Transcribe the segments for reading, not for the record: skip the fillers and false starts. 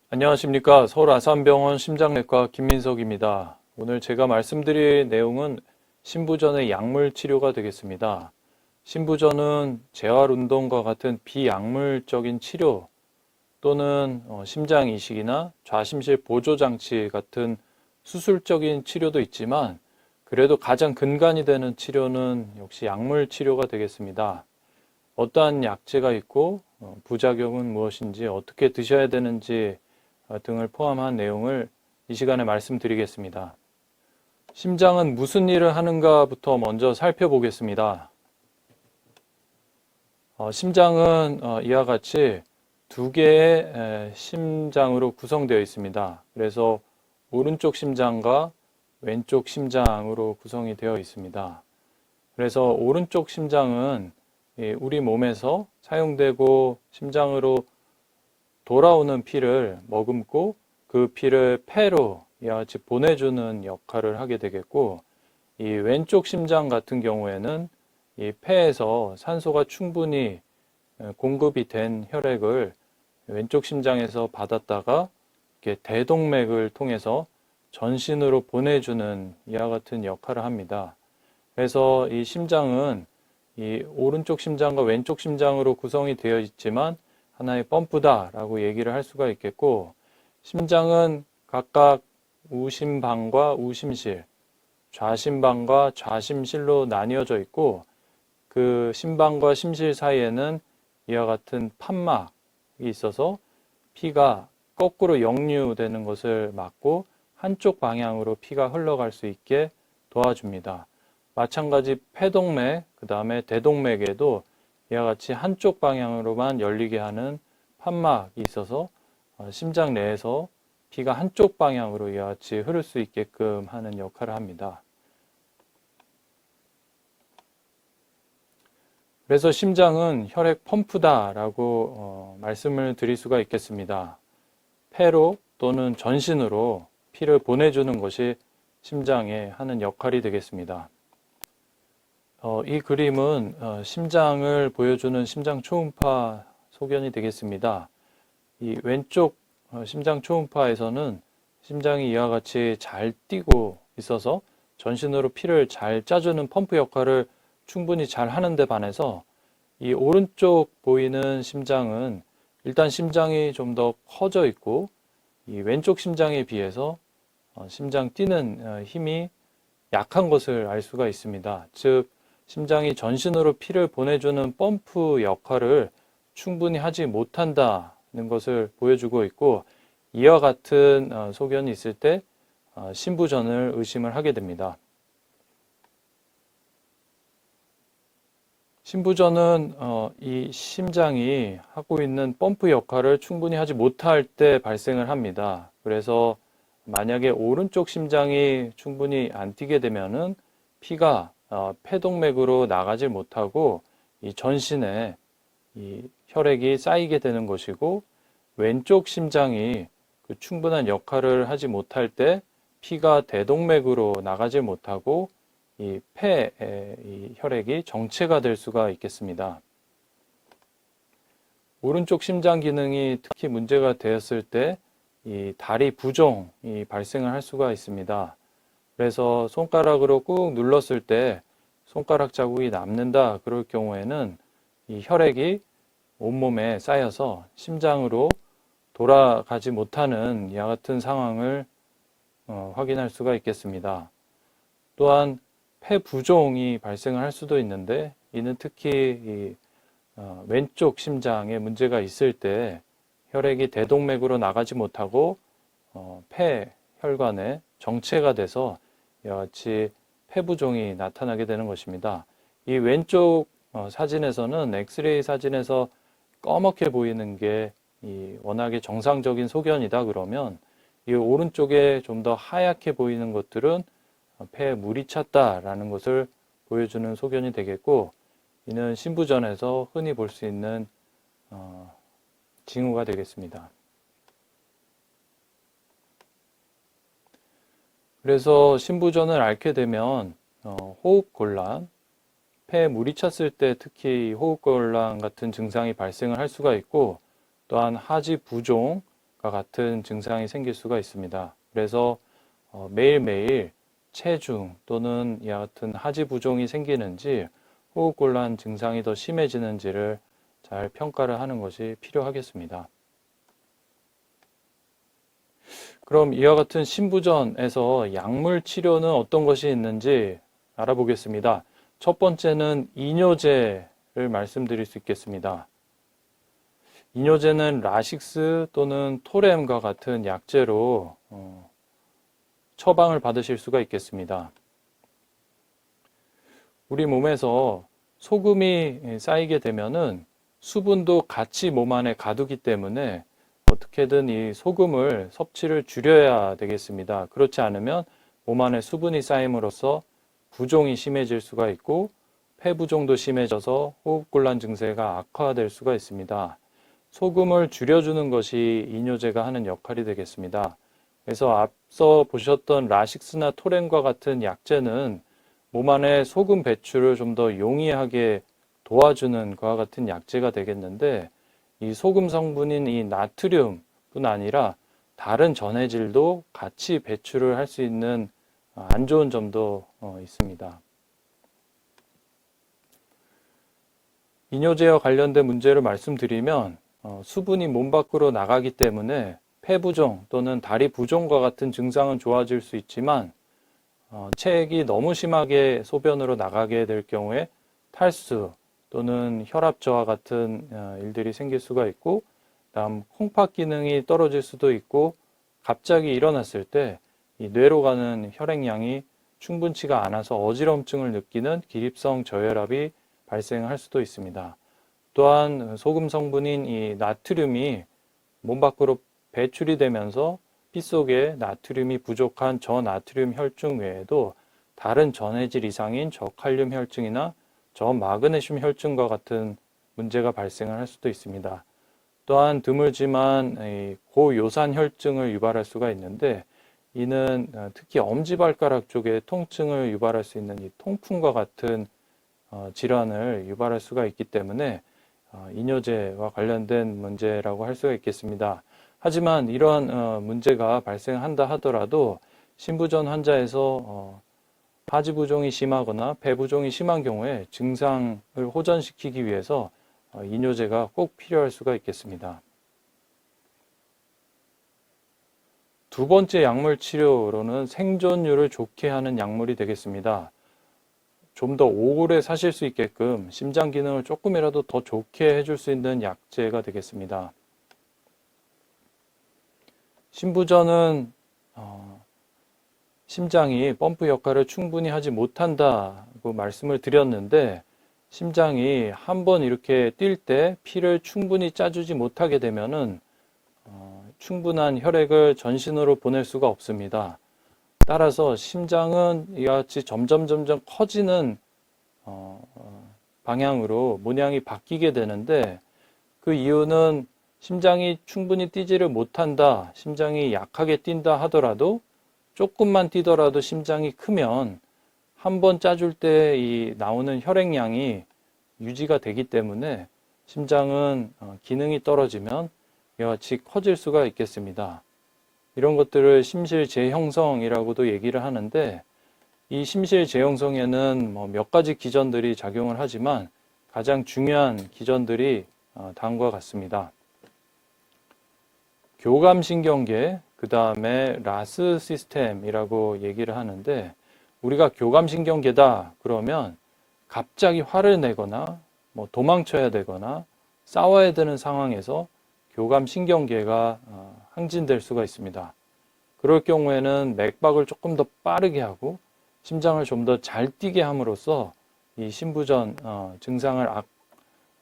안녕하십니까. 서울 아산병원 심장내과 김민석입니다. 오늘 제가 말씀드릴 내용은 신부전의 약물 치료가 되겠습니다. 신부전은 재활운동과 같은 비약물적인 치료 또는 심장 이식이나 좌심실 보조장치 같은 수술적인 치료도 있지만 그래도 가장 근간이 되는 치료는 역시 약물 치료가 되겠습니다. 어떠한 약제가 있고 부작용은 무엇인지 어떻게 드셔야 되는지 등을 포함한 내용을 이 시간에 말씀드리겠습니다. 심장은 무슨 일을 하는가부터 먼저 살펴보겠습니다. 심장은 이와 같이 두 개의 심장으로 구성되어 있습니다. 그래서 오른쪽 심장과 왼쪽 심장으로 구성이 되어 있습니다. 그래서 오른쪽 심장은 우리 몸에서 사용되고 심장으로 돌아오는 피를 머금고 그 피를 폐로 이와 같이 보내주는 역할을 하게 되겠고, 이 왼쪽 심장 같은 경우에는 이 폐에서 산소가 충분히 공급이 된 혈액을 왼쪽 심장에서 받았다가 이렇게 대동맥을 통해서 전신으로 보내주는 이와 같은 역할을 합니다. 그래서 이 심장은 이 오른쪽 심장과 왼쪽 심장으로 구성이 되어 있지만 하나의 펌프다라고 얘기를 할 수가 있겠고, 심장은 각각 우심방과 우심실, 좌심방과 좌심실로 나뉘어져 있고, 그 심방과 심실 사이에는 이와 같은 판막이 있어서 피가 거꾸로 역류되는 것을 막고 한쪽 방향으로 피가 흘러갈 수 있게 도와줍니다. 마찬가지 폐동맥, 그 다음에 대동맥에도 이와 같이 한쪽 방향으로만 열리게 하는 판막이 있어서 심장 내에서 피가 한쪽 방향으로 이와 같이 흐를 수 있게끔 하는 역할을 합니다. 그래서 심장은 혈액 펌프다라고 말씀을 드릴 수가 있겠습니다. 폐로 또는 전신으로 피를 보내주는 것이 심장에 하는 역할이 되겠습니다. 이 그림은 심장을 보여주는 심장 초음파 소견이 되겠습니다. 이 왼쪽 심장 초음파에서는 심장이 이와 같이 잘 뛰고 있어서 전신으로 피를 잘 짜주는 펌프 역할을 충분히 잘 하는데 반해서 이 오른쪽 보이는 심장은 일단 심장이 좀 더 커져 있고 이 왼쪽 심장에 비해서 심장 뛰는 힘이 약한 것을 알 수가 있습니다. 즉 심장이 전신으로 피를 보내주는 펌프 역할을 충분히 하지 못한다는 것을 보여주고 있고, 이와 같은 소견이 있을 때 신부전을 의심을 하게 됩니다. 신부전은 이 심장이 하고 있는 펌프 역할을 충분히 하지 못할 때 발생을 합니다. 그래서 만약에 오른쪽 심장이 충분히 안 뛰게 되면은 피가 폐동맥으로 나가질 못하고 이 전신에 이 혈액이 쌓이게 되는 것이고, 왼쪽 심장이 그 충분한 역할을 하지 못할 때 피가 대동맥으로 나가질 못하고 이 폐에 이 혈액이 정체가 될 수가 있겠습니다. 오른쪽 심장 기능이 특히 문제가 되었을 때 이 다리 부종이 발생을 할 수가 있습니다. 그래서 손가락으로 꾹 눌렀을 때 손가락 자국이 남는다 그럴 경우에는 이 혈액이 온몸에 쌓여서 심장으로 돌아가지 못하는 이와 같은 상황을 확인할 수가 있겠습니다. 또한 폐부종이 발생을 할 수도 있는데, 이는 특히 왼쪽 심장에 문제가 있을 때 혈액이 대동맥으로 나가지 못하고 폐혈관에 정체가 돼서 이와 같이 폐부종이 나타나게 되는 것입니다. 이 왼쪽 사진에서는 엑스레이 사진에서 꺼멓게 보이는 게 워낙에 정상적인 소견이다 그러면, 이 오른쪽에 좀 더 하얗게 보이는 것들은 폐에 물이 찼다라는 것을 보여주는 소견이 되겠고, 이는 신부전에서 흔히 볼 수 있는 징후가 되겠습니다. 그래서 신부전을 앓게 되면 호흡곤란, 폐에 물이 찼을 때 특히 호흡곤란 같은 증상이 발생을 할 수가 있고, 또한 하지 부종, 같은 증상이 생길 수가 있습니다. 그래서 매일매일 체중 또는 이와 같은 하지 부종이 생기는지 호흡곤란 증상이 더 심해지는지를 잘 평가를 하는 것이 필요하겠습니다. 그럼 이와 같은 신부전에서 약물 치료는 어떤 것이 있는지 알아보겠습니다. 첫 번째는 이뇨제를 말씀드릴 수 있겠습니다. 이뇨제는 라식스 또는 토렘과 같은 약제로 처방을 받으실 수가 있겠습니다. 우리 몸에서 소금이 쌓이게 되면은 수분도 같이 몸 안에 가두기 때문에 어떻게든 이 소금을 섭취를 줄여야 되겠습니다. 그렇지 않으면 몸 안에 수분이 쌓임으로써 부종이 심해질 수가 있고 폐부종도 심해져서 호흡곤란 증세가 악화될 수가 있습니다. 소금을 줄여주는 것이 이뇨제가 하는 역할이 되겠습니다. 그래서 앞서 보셨던 라식스나 토렌과 같은 약제는 몸 안에 소금 배출을 좀 더 용이하게 도와주는 것과 같은 약제가 되겠는데, 이 소금 성분인 이 나트륨뿐 아니라 다른 전해질도 같이 배출을 할 수 있는 안 좋은 점도 있습니다. 이뇨제와 관련된 문제를 말씀드리면 수분이 몸 밖으로 나가기 때문에 폐부종 또는 다리 부종과 같은 증상은 좋아질 수 있지만 체액이 너무 심하게 소변으로 나가게 될 경우에 탈수 또는 혈압 저하 같은 일들이 생길 수가 있고, 다음 콩팥 기능이 떨어질 수도 있고, 갑자기 일어났을 때 이 뇌로 가는 혈액량이 충분치가 않아서 어지럼증을 느끼는 기립성 저혈압이 발생할 수도 있습니다. 또한 소금 성분인 이 나트륨이 몸 밖으로 배출이 되면서 피 속에 나트륨이 부족한 저나트륨 혈증 외에도 다른 전해질 이상인 저칼륨 혈증이나 저마그네슘 혈증과 같은 문제가 발생을 할 수도 있습니다. 또한 드물지만 고요산 혈증을 유발할 수가 있는데, 이는 특히 엄지발가락 쪽에 통증을 유발할 수 있는 이 통풍과 같은 질환을 유발할 수가 있기 때문에 이뇨제와 관련된 문제라고 할 수가 있겠습니다. 하지만 이러한 문제가 발생한다 하더라도 신부전 환자에서 하지부종이 심하거나 폐부종이 심한 경우에 증상을 호전시키기 위해서 이뇨제가 꼭 필요할 수가 있겠습니다. 두 번째 약물 치료로는 생존율을 좋게 하는 약물이 되겠습니다. 좀 더 오래 사실 수 있게끔 심장 기능을 조금이라도 더 좋게 해줄 수 있는 약제가 되겠습니다. 신부전은 심장이 펌프 역할을 충분히 하지 못한다고 말씀을 드렸는데, 심장이 한번 이렇게 뛸 때 피를 충분히 짜주지 못하게 되면은 충분한 혈액을 전신으로 보낼 수가 없습니다. 따라서 심장은 이와 같이 점점 커지는 방향으로 모양이 바뀌게 되는데, 그 이유는 심장이 충분히 뛰지를 못한다, 심장이 약하게 뛴다 하더라도 조금만 뛰더라도 심장이 크면 한 번 짜줄 때 이 나오는 혈액량이 유지가 되기 때문에 심장은 기능이 떨어지면 이와 같이 커질 수가 있겠습니다. 이런 것들을 심실 재형성이라고도 얘기를 하는데, 이 심실 재형성에는 몇 가지 기전들이 작용을 하지만 가장 중요한 기전들이 다음과 같습니다. 교감신경계, 그 다음에 라스 시스템이라고 얘기를 하는데, 우리가 교감신경계다 그러면 갑자기 화를 내거나 도망쳐야 되거나 싸워야 되는 상황에서 교감신경계가 항진될 수가 있습니다. 그럴 경우에는 맥박을 조금 더 빠르게 하고 심장을 좀 더 잘 뛰게 함으로써 이 신부전 증상을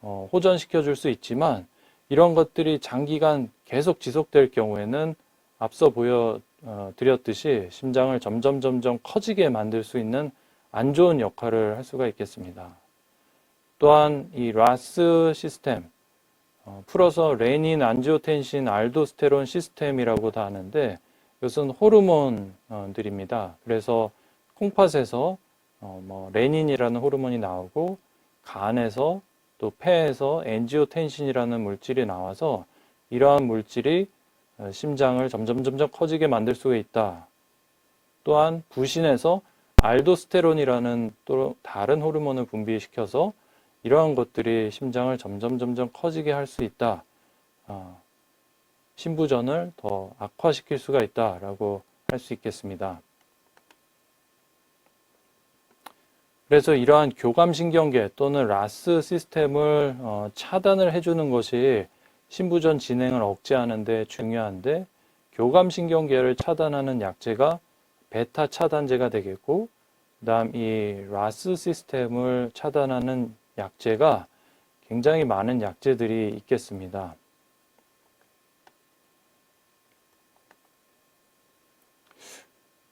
호전시켜 줄 수 있지만, 이런 것들이 장기간 계속 지속될 경우에는 앞서 보여드렸듯이 심장을 점점 커지게 만들 수 있는 안 좋은 역할을 할 수가 있겠습니다. 또한 이 라스 시스템, 풀어서 레닌, 안지오텐신, 알도스테론 시스템이라고도 하는데, 이것은 호르몬들입니다. 그래서 콩팥에서 레닌이라는 호르몬이 나오고, 간에서 또 폐에서 엔지오텐신이라는 물질이 나와서 이러한 물질이 심장을 점점 커지게 만들 수가 있다. 또한 부신해서 알도스테론이라는 또 다른 호르몬을 분비시켜서 이러한 것들이 심장을 점점 커지게 할 수 있다. 심부전을 더 악화시킬 수가 있다라고 할 수 있겠습니다. 그래서 이러한 교감신경계 또는 라스 시스템을 차단을 해주는 것이 심부전 진행을 억제하는 데 중요한데, 교감신경계를 차단하는 약제가 베타 차단제가 되겠고, 그 다음 이 라스 시스템을 차단하는 약제가 굉장히 많은 약제들이 있겠습니다.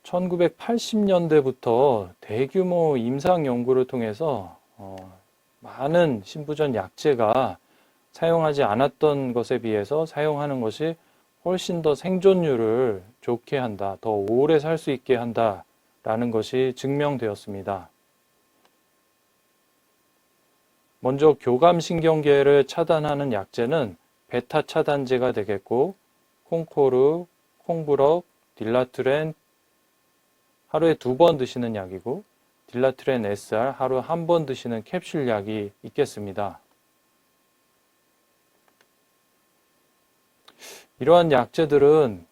(1980년대부터) 대규모 임상 연구를 통해서 많은 심부전 약제가 사용하지 않았던 것에 비해서 사용하는 것이 훨씬 더 생존율을 좋게 한다, 더 오래 살 수 있게 한다라는 것이 증명되었습니다. 먼저 교감신경계를 차단하는 약제는 베타 차단제가 되겠고, 콩코르, 콩브럭, 딜라트렌 하루에 2번 드시는 약이고, 딜라트렌 SR 하루 1번 드시는 캡슐 약이 있겠습니다. 이러한 약제들은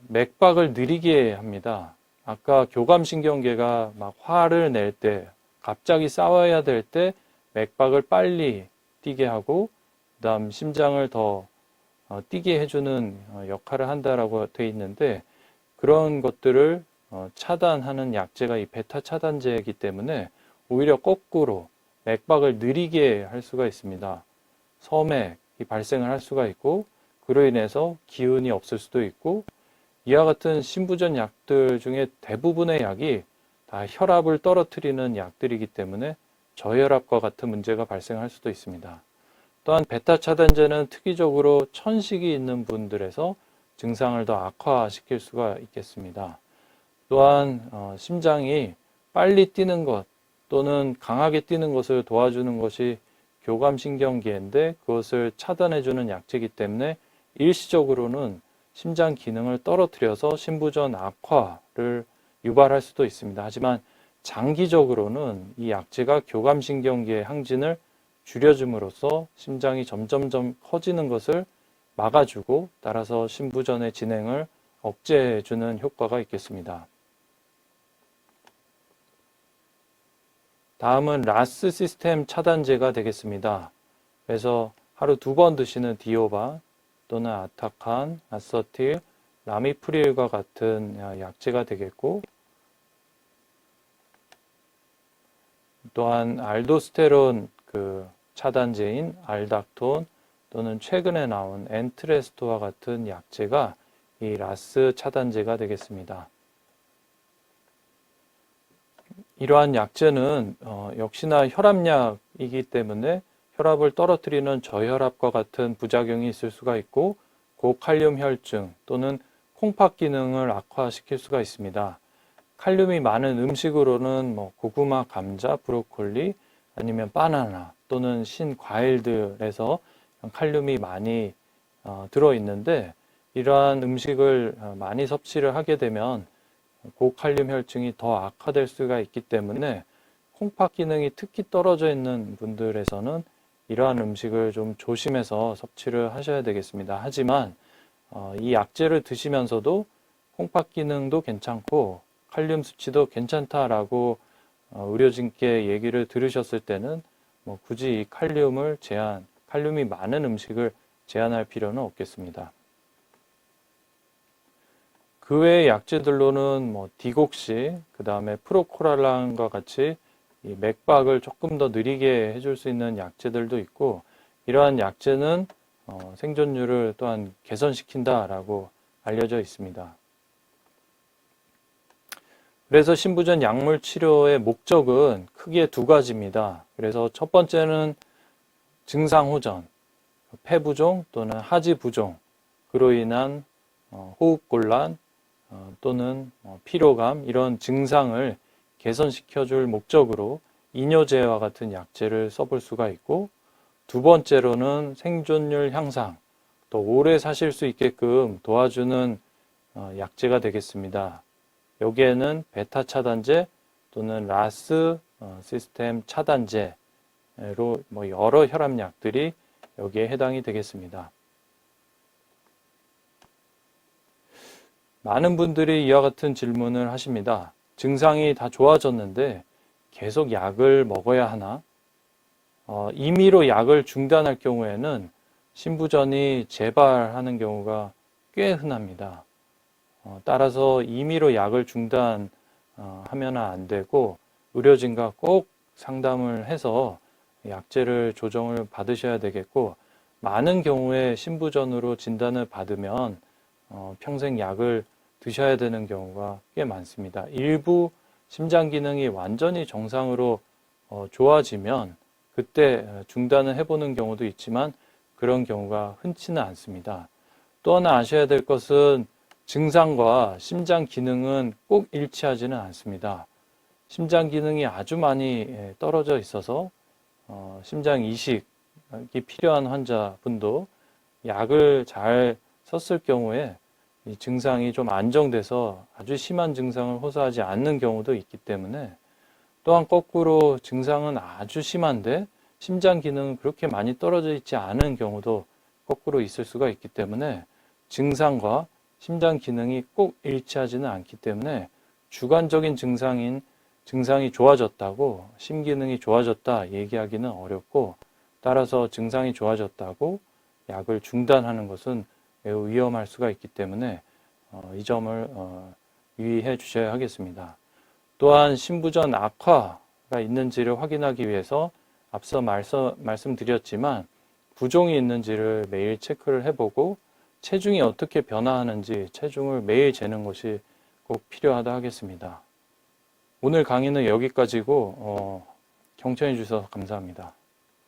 맥박을 느리게 합니다. 아까 교감신경계가 막 화를 낼 때, 갑자기 싸워야 될 때 맥박을 빨리 뛰게 하고, 그 다음 심장을 더 뛰게 해주는 역할을 한다라고 되어 있는데, 그런 것들을 차단하는 약제가 이 베타 차단제이기 때문에 오히려 거꾸로 맥박을 느리게 할 수가 있습니다. 서맥이 발생을 할 수가 있고, 그로 인해서 기운이 없을 수도 있고, 이와 같은 심부전 약들 중에 대부분의 약이 다 혈압을 떨어뜨리는 약들이기 때문에 저혈압과 같은 문제가 발생할 수도 있습니다. 또한 베타 차단제는 특이적으로 천식이 있는 분들에서 증상을 더 악화시킬 수가 있겠습니다. 또한 심장이 빨리 뛰는 것 또는 강하게 뛰는 것을 도와주는 것이 교감신경계인데, 그것을 차단해주는 약제이기 때문에 일시적으로는 심장 기능을 떨어뜨려서 심부전 악화를 유발할 수도 있습니다. 하지만 장기적으로는 이 약제가 교감신경계의 항진을 줄여줌으로써 심장이 점점 커지는 것을 막아주고, 따라서 심부전의 진행을 억제해주는 효과가 있겠습니다. 다음은 라스 시스템 차단제가 되겠습니다. 그래서 하루 2번 드시는 디오바 또는 아타칸, 아서틸, 라미프릴과 같은 약제가 되겠고, 또한 알도스테론 차단제인 알닥톤 또는 최근에 나온 엔트레스토와 같은 약제가 이 라스 차단제가 되겠습니다. 이러한 약제는 역시나 혈압약이기 때문에 혈압을 떨어뜨리는 저혈압과 같은 부작용이 있을 수가 있고, 고칼륨 혈증 또는 콩팥 기능을 악화시킬 수가 있습니다. 칼륨이 많은 음식으로는 고구마, 감자, 브로콜리 아니면 바나나 또는 신과일들에서 칼륨이 많이 들어있는데, 이러한 음식을 많이 섭취를 하게 되면 고칼륨 혈증이 더 악화될 수가 있기 때문에 콩팥 기능이 특히 떨어져 있는 분들에서는 이러한 음식을 좀 조심해서 섭취를 하셔야 되겠습니다. 하지만 이 약제를 드시면서도 콩팥 기능도 괜찮고 칼륨 수치도 괜찮다라고 의료진께 얘기를 들으셨을 때는 굳이 이 칼륨이 많은 음식을 제한할 필요는 없겠습니다. 그 외의 약제들로는 디곡시, 그 다음에 프로코랄란과 같이 이 맥박을 조금 더 느리게 해줄 수 있는 약제들도 있고, 이러한 약제는 생존율을 또한 개선시킨다라고 알려져 있습니다. 그래서 심부전 약물 치료의 목적은 크게 2가지입니다. 그래서 첫 번째는 증상 호전, 폐부종 또는 하지 부종, 그로 인한 호흡곤란 또는 피로감, 이런 증상을 개선시켜줄 목적으로 이뇨제와 같은 약제를 써볼 수가 있고, 2번째로는 생존율 향상, 더 오래 사실 수 있게끔 도와주는 약제가 되겠습니다. 여기에는 베타 차단제 또는 라스 시스템 차단제로 여러 혈압약들이 여기에 해당이 되겠습니다. 많은 분들이 이와 같은 질문을 하십니다. 증상이 다 좋아졌는데 계속 약을 먹어야 하나? 임의로 약을 중단할 경우에는 심부전이 재발하는 경우가 꽤 흔합니다. 따라서 임의로 약을 중단하면 안 되고 의료진과 꼭 상담을 해서 약제를 조정을 받으셔야 되겠고, 많은 경우에 심부전으로 진단을 받으면 평생 약을 드셔야 되는 경우가 꽤 많습니다. 일부 심장 기능이 완전히 정상으로 좋아지면 그때 중단을 해보는 경우도 있지만 그런 경우가 흔치는 않습니다. 또 하나 아셔야 될 것은 증상과 심장 기능은 꼭 일치하지는 않습니다. 심장 기능이 아주 많이 떨어져 있어서 심장 이식이 필요한 환자분도 약을 잘 썼을 경우에 이 증상이 좀 안정돼서 아주 심한 증상을 호소하지 않는 경우도 있기 때문에, 또한 거꾸로 증상은 아주 심한데 심장 기능은 그렇게 많이 떨어져 있지 않은 경우도 거꾸로 있을 수가 있기 때문에 증상과 심장 기능이 꼭 일치하지는 않기 때문에 주관적인 증상이 좋아졌다고 심기능이 좋아졌다 얘기하기는 어렵고, 따라서 증상이 좋아졌다고 약을 중단하는 것은 매우 위험할 수가 있기 때문에 이 점을 유의해 주셔야 하겠습니다. 또한 심부전 악화가 있는지를 확인하기 위해서 앞서 말씀드렸지만 부종이 있는지를 매일 체크를 해보고 체중이 어떻게 변화하는지 체중을 매일 재는 것이 꼭 필요하다 하겠습니다. 오늘 강의는 여기까지고 경청해 주셔서 감사합니다.